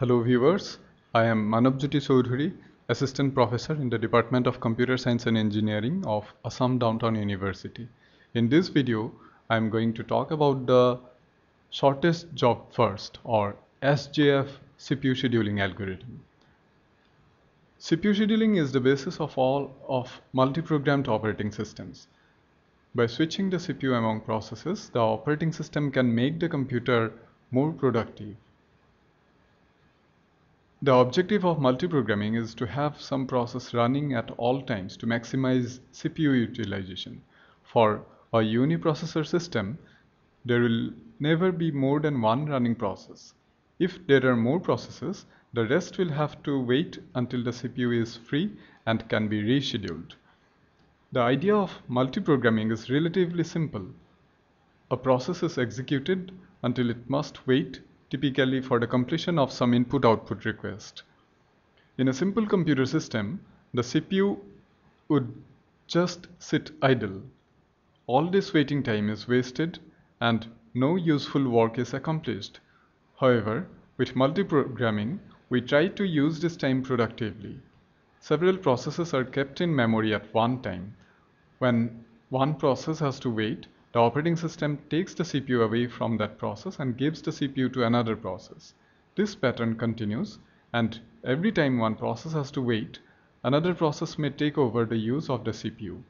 Hello viewers, I am Manabjyoti Chaudhary, Assistant Professor in the Department of Computer Science and Engineering of Assam Downtown University. In this video, I am going to talk about the shortest job first or SJF CPU scheduling algorithm. CPU scheduling is the basis of all of multi-programmed operating systems. By switching the CPU among processes, the operating system can make the computer more productive. The objective of multiprogramming is to have some process running at all times to maximize CPU utilization. For a uniprocessor system, there will never be more than one running process. If there are more processes, the rest will have to wait until the CPU is free and can be rescheduled. The idea of multiprogramming is relatively simple. A process is executed until it must wait, typically for the completion of some input-output request. In a simple computer system, the CPU would just sit idle. All this waiting time is wasted and no useful work is accomplished. However, with multiprogramming, we try to use this time productively. Several processes are kept in memory at one time. When one process has to wait, the operating system takes the CPU away from that process and gives the CPU to another process. This pattern continues, and every time one process has to wait, another process may take over the use of the CPU.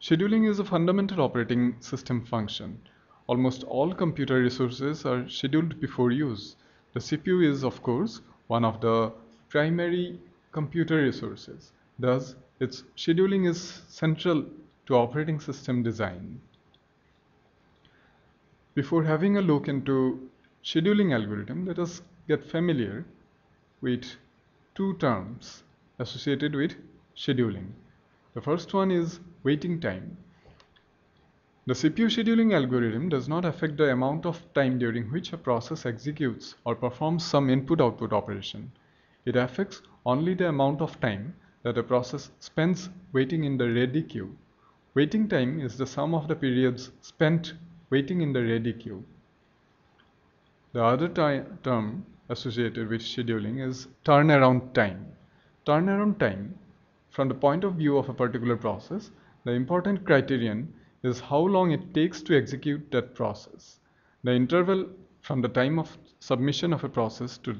Scheduling is a fundamental operating system function. Almost all computer resources are scheduled before use. The CPU is, of course, one of the primary computer resources. Thus, its scheduling is central to operating system design. Before having a look into scheduling algorithm, let us get familiar with two terms associated with scheduling. The first one is waiting time. The CPU scheduling algorithm does not affect the amount of time during which a process executes or performs some input-output operation. It affects only the amount of time that a process spends waiting in the ready queue. Waiting time is the sum of the periods spent waiting in the ready queue. The other term associated with scheduling is turnaround time. Turnaround time, from the point of view of a particular process, the important criterion is how long it takes to execute that process. The interval from the time of submission of a process to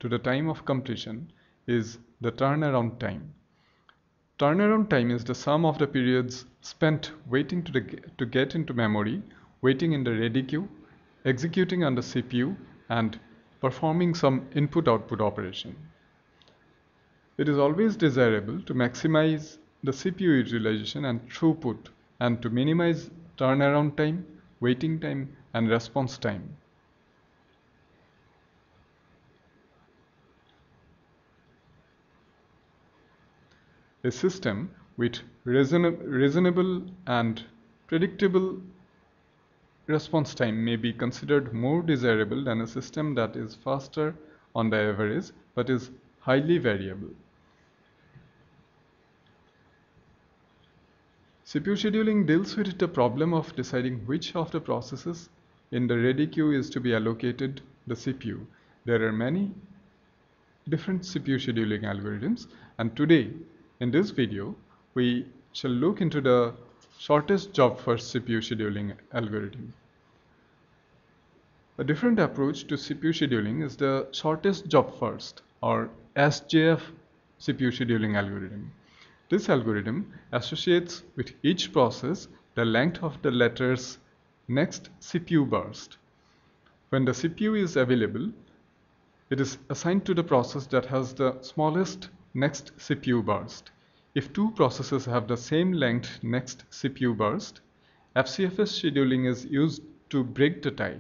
the time of completion is the turnaround time. Turnaround time is the sum of the periods spent waiting to get into memory, waiting in the ready queue, executing on the CPU, and performing some input-output operation. It is always desirable to maximize the CPU utilization and throughput and to minimize turnaround time, waiting time, and response time. A system with reasonable and predictable response time may be considered more desirable than a system that is faster on the average but is highly variable. CPU scheduling deals with the problem of deciding which of the processes in the ready queue is to be allocated the CPU. There are many different CPU scheduling algorithms, and today in this video we shall look into the shortest job first CPU scheduling algorithm. A different approach to CPU scheduling is the shortest job first or SJF CPU scheduling algorithm. This algorithm associates with each process the length of the letter's next CPU burst. When the CPU is available, it is assigned to the process that has the smallest next CPU burst. If two processes have the same length next CPU burst, FCFS scheduling is used to break the tie.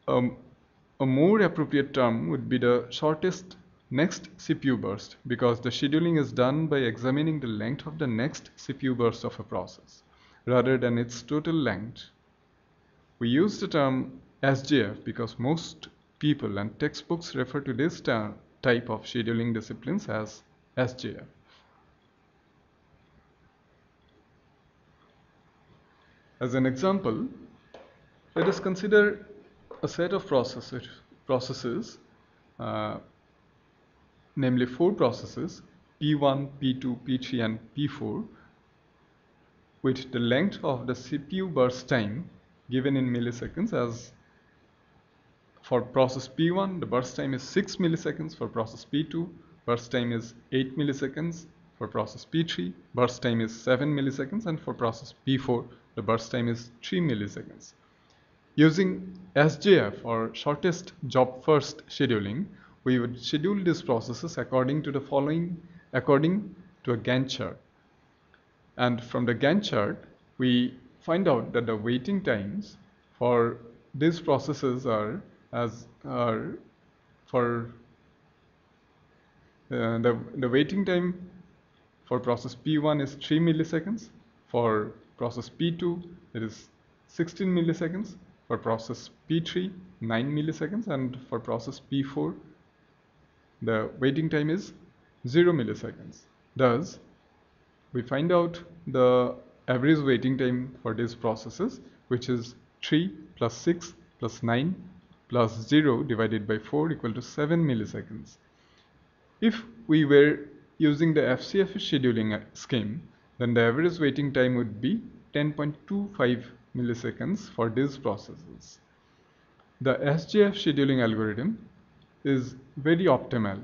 A more appropriate term would be the shortest next CPU burst, because the scheduling is done by examining the length of the next CPU burst of a process rather than its total length. We use the term SJF because most people and textbooks refer to this type of scheduling disciplines as SJF. As an example, let us consider a set of processes, uh, namely 4 processes, P1, P2, P3 and P4, with the length of the CPU burst time given in milliseconds. As for process P1, the burst time is 6 milliseconds. For process P2, burst time is 8 milliseconds. For process P3, burst time is 7 milliseconds. And for process P4, the burst time is 3 milliseconds. Using SJF, or shortest job first scheduling, we would schedule these processes according to a Gantt chart. And from the Gantt chart, we find out that the waiting times for these processes are for the waiting time for process P1 is 3 milliseconds. For process P2, it is 16 milliseconds. For process P3, 9 milliseconds. And for process P4, the waiting time is 0 milliseconds. Thus, we find out the average waiting time for these processes, which is 3 plus 6 plus 9 plus 0 divided by 4 equal to 7 milliseconds. If we were using the FCF scheduling scheme, then the average waiting time would be 10.25 milliseconds for these processes. The SJF scheduling algorithm is very optimal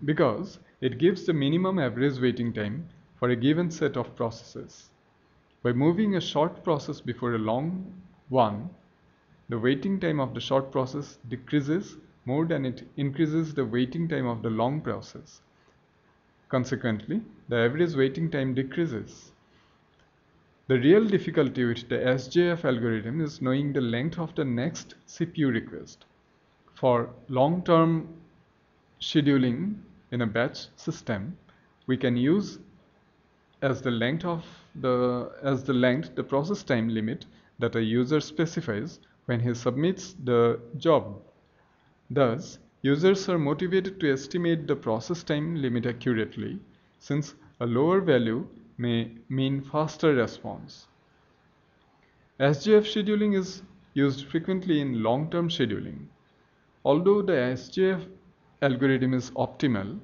because it gives the minimum average waiting time for a given set of processes. By moving a short process before a long one, the waiting time of the short process decreases more than it increases the waiting time of the long process. Consequently, the average waiting time decreases. The real difficulty with the SJF algorithm is knowing the length of the next CPU request. For long-term scheduling in a batch system, we can use as the length the process time limit that a user specifies when he submits the job. Thus, users are motivated to estimate the process time limit accurately, since a lower value may mean faster response. SJF scheduling is used frequently in long-term scheduling. Although the SJF algorithm is optimal,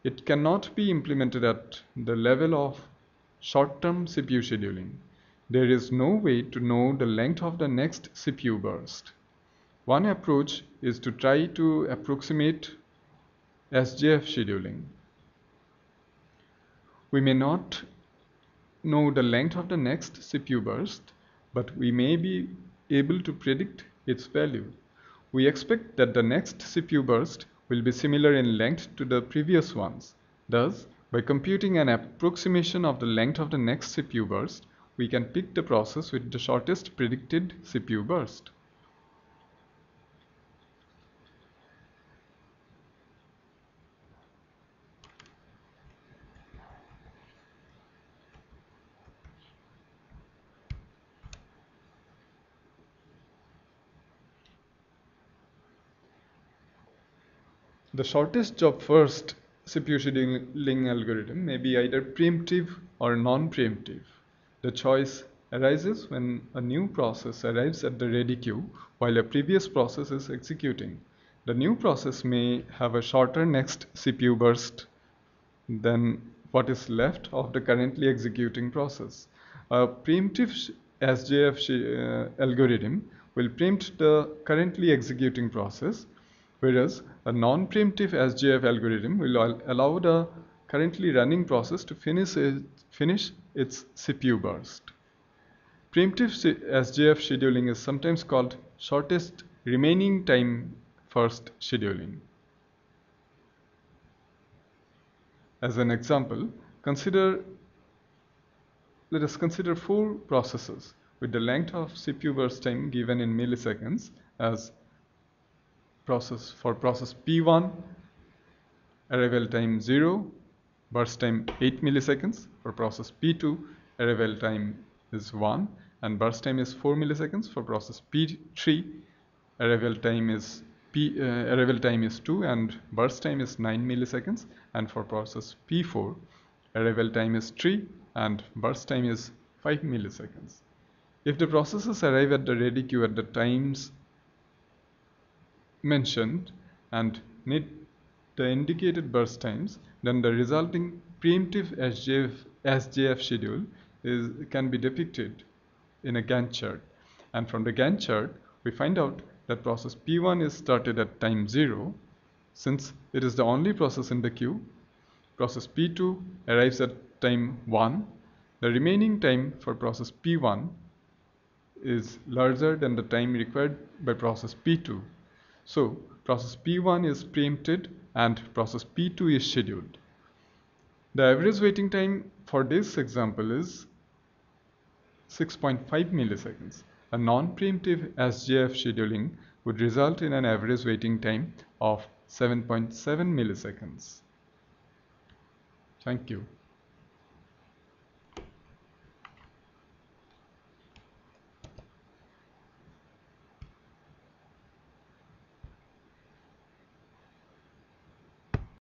it cannot be implemented at the level of short-term CPU scheduling. There is no way to know the length of the next CPU burst. One approach is to try to approximate SJF scheduling. We may not know the length of the next CPU burst, but we may be able to predict its value. We expect that the next CPU burst will be similar in length to the previous ones. Thus, by computing an approximation of the length of the next CPU burst, we can pick the process with the shortest predicted CPU burst. The shortest job first CPU scheduling algorithm may be either preemptive or non-preemptive. The choice arises when a new process arrives at the ready queue while a previous process is executing. The new process may have a shorter next CPU burst than what is left of the currently executing process. A preemptive SJF algorithm will preempt the currently executing process, whereas a non-preemptive SJF algorithm will allow the currently running process to finish its CPU burst. Preemptive SJF scheduling is sometimes called shortest remaining time first scheduling. As an example, let us consider 4 processes with the length of CPU burst time given in milliseconds as for process P1, arrival time 0, burst time 8 milliseconds. For process P2, arrival time is 1 and burst time is 4 milliseconds. For process P3, arrival time is 2 and burst time is 9 milliseconds. And for process P4, arrival time is 3 and burst time is 5 milliseconds. If the processes arrive at the ready queue at the times mentioned and need the indicated burst times, then the resulting preemptive SJF schedule can be depicted in a Gantt chart. And from the Gantt chart, we find out that process P1 is started at time 0. Since it is the only process in the queue, process P2 arrives at time 1. The remaining time for process P1 is larger than the time required by process P2. So process P1 is preempted and process P2 is scheduled. The average waiting time for this example is 6.5 milliseconds. A non-preemptive SJF scheduling would result in an average waiting time of 7.7 milliseconds. Thank you.